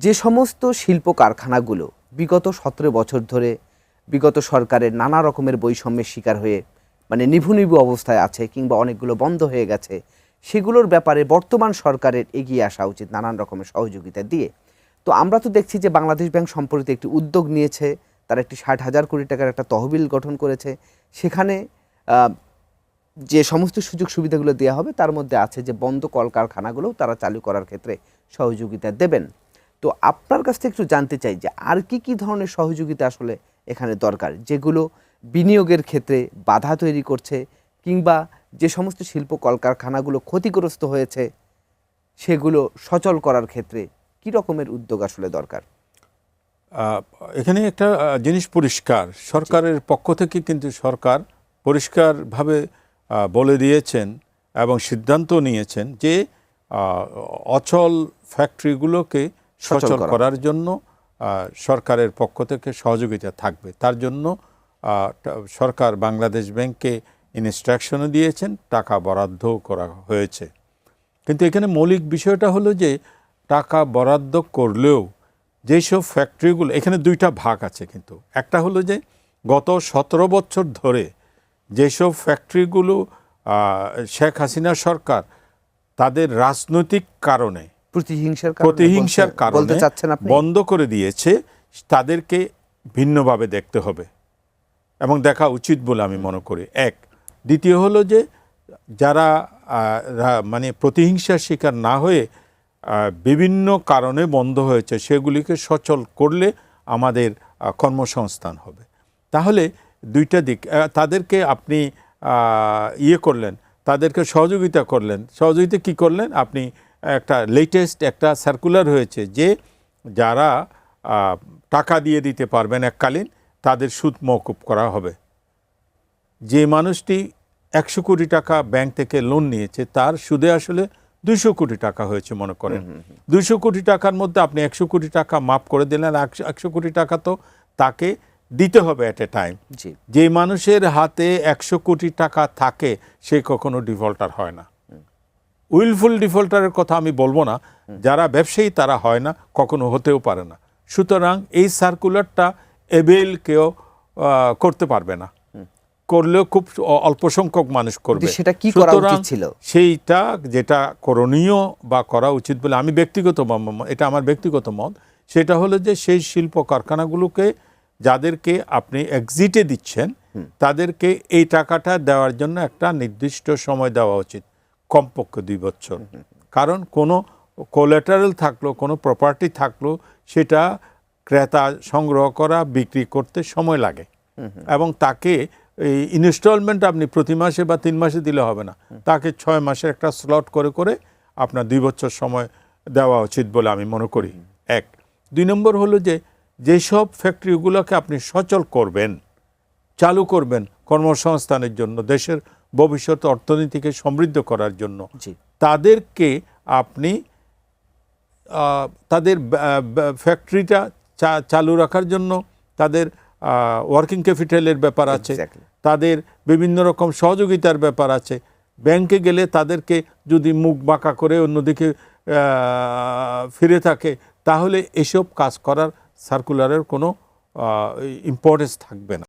যে সমস্ত শিল্প কারখানাগুলো বিগত 17 বছর ধরে বিগত সরকারের নানা রকমের বৈষম্যের শিকার হয়ে মানে নিভু নিভু অবস্থায় আছে কিংবা অনেকগুলো বন্ধ হয়ে গেছে, সেগুলোর ব্যাপারে বর্তমান সরকারের এগিয়ে আসা উচিত নানান রকমের সহযোগিতা দিয়ে। তো আমরা তো দেখছি যে বাংলাদেশ ব্যাংক সম্প্রতি একটি উদ্যোগ নিয়েছে, তারা একটি 60,000 কোটি টাকার একটা তহবিল গঠন করেছে। সেখানে যে সমস্ত সুযোগ সুবিধাগুলো দেওয়া হবে তার মধ্যে আছে যে বন্ধ কলকারখানাগুলোও তারা চালু করার ক্ষেত্রে সহযোগিতা দেবেন। তো আপনার কাছ থেকে একটু জানতে চাই যে আর কি ধরনের সহযোগিতা আসলে এখানে দরকার, যেগুলো বিনিয়োগের ক্ষেত্রে বাধা তৈরি করছে কিংবা যে সমস্ত শিল্প কলকারখানাগুলো ক্ষতিগ্রস্ত হয়েছে সেগুলো সচল করার ক্ষেত্রে কি রকমের উদ্যোগ আসলে দরকার? এখানে একটা জিনিস পরিষ্কার, সরকারের পক্ষ থেকে কিন্তু সরকার পরিষ্কারভাবে বলে দিয়েছেন এবং সিদ্ধান্ত নিয়েছেন যে অচল ফ্যাক্টরিগুলোকে সচল করার জন্য সরকারের পক্ষ থেকে সহযোগিতা থাকবে। তার জন্য সরকার বাংলাদেশ ব্যাংককে ইনস্ট্রাকশনও দিয়েছেন, টাকা বরাদ্দ করা হয়েছে। কিন্তু এখানে মৌলিক বিষয়টা হলো যে টাকা বরাদ্দ করলেও যেসব ফ্যাক্টরিগুলো, এখানে দুইটা ভাগ আছে কিন্তু। একটা হলো যে গত 17 বছর ধরে যেসব ফ্যাক্টরিগুলো শেখ হাসিনা সরকার তাদের রাজনৈতিক কারণে প্রতিহিংসার কারণে বন্ধ করে দিয়েছে, তাদেরকে ভিন্নভাবে দেখতে হবে এবং দেখা উচিত বলে আমি মনে করি। এক। দ্বিতীয় হলো যে যারা মানে প্রতিহিংসার শিকার না হয়ে বিভিন্ন কারণে বন্ধ হয়েছে সেগুলিকে সচল করলে আমাদের কর্মসংস্থান হবে। তাহলে দুইটা দিক, তাদেরকে আপনি করলেন, তাদেরকে সহযোগিতা করলেন। সহযোগিতা কি করলেন? আপনি একটা লেটেস্ট একটা সার্কুলার হয়েছে যে যারা টাকা দিয়ে দিতে পারবেন এককালীন, তাদের সুদ মওকুফ করা হবে। যে মানুষটি 100 কোটি টাকা ব্যাংক থেকে লোন নিয়েছে তার সুদে আসলে 200 কোটি টাকা হয়েছে মনে করেন। 200 কোটি টাকার মধ্যে আপনি 100 কোটি টাকা মাফ করে দিলেন, 100 কোটি টাকা তো তাকে দিতে হবে অ্যাট এ টাইম। যে মানুষের হাতে 100 কোটি টাকা থাকে সে কখনো ডিফল্টার হয় না। উইলফুল ডিফল্টারের কথা আমি বলবো না, যারা ব্যবসায়ী তারা হয় না, কখনো হতেও পারে না। সুতরাং এই সার্কুলারটা এবেল কেউ করতে পারবে না, করলেও খুব অল্প সংখ্যক মানুষ করবে। সেটা কি করা উচিত ছিল? সেইটা যেটা করণীয় বা করা উচিত বলে আমি ব্যক্তিগত এটা আমার ব্যক্তিগত মত, সেটা হলো যে সেই শিল্প কারখানাগুলোকে যাদেরকে আপনি এক্সিটে দিচ্ছেন তাদেরকে এই টাকাটা দেওয়ার জন্য একটা নির্দিষ্ট সময় দেওয়া উচিত, কমপক্ষে 2 বছর। কারণ কোনো কোল্যাটারাল থাকলো, কোনো প্রপার্টি থাকলো, সেটা ক্রেতা সংগ্রহ করা বিক্রি করতে সময় লাগে এবং তাকে এই ইনস্টলমেন্ট আপনি প্রতি মাসে বা 3 মাসে দিলে হবে না, তাকে 6 মাসের একটা স্লট করে করে আপনার 2 বছর সময় দেওয়া উচিত বলে আমি মনে করি। এক। 2 নম্বর হলো যে যেসব ফ্যাক্টরিগুলোকে আপনি সচল করবেন, চালু করবেন কর্মসংস্থানের জন্য, দেশের ভবিষ্যৎ অর্থনীতিকে সমৃদ্ধ করার জন্য, তাদেরকে আপনি তাদের ফ্যাক্টরিটা চালু রাখার জন্য তাদের ওয়ার্কিং ক্যাপিটালের ব্যাপার আছে, তাদের বিভিন্ন রকম সহযোগিতার ব্যাপার আছে। ব্যাংকে গেলে তাদেরকে যদি মুখ বাঁকা করে অন্যদিকে ফিরে থাকে তাহলে এসব কাজ করার সার্কুলারের কোনো ইম্পর্টেন্স থাকবে না।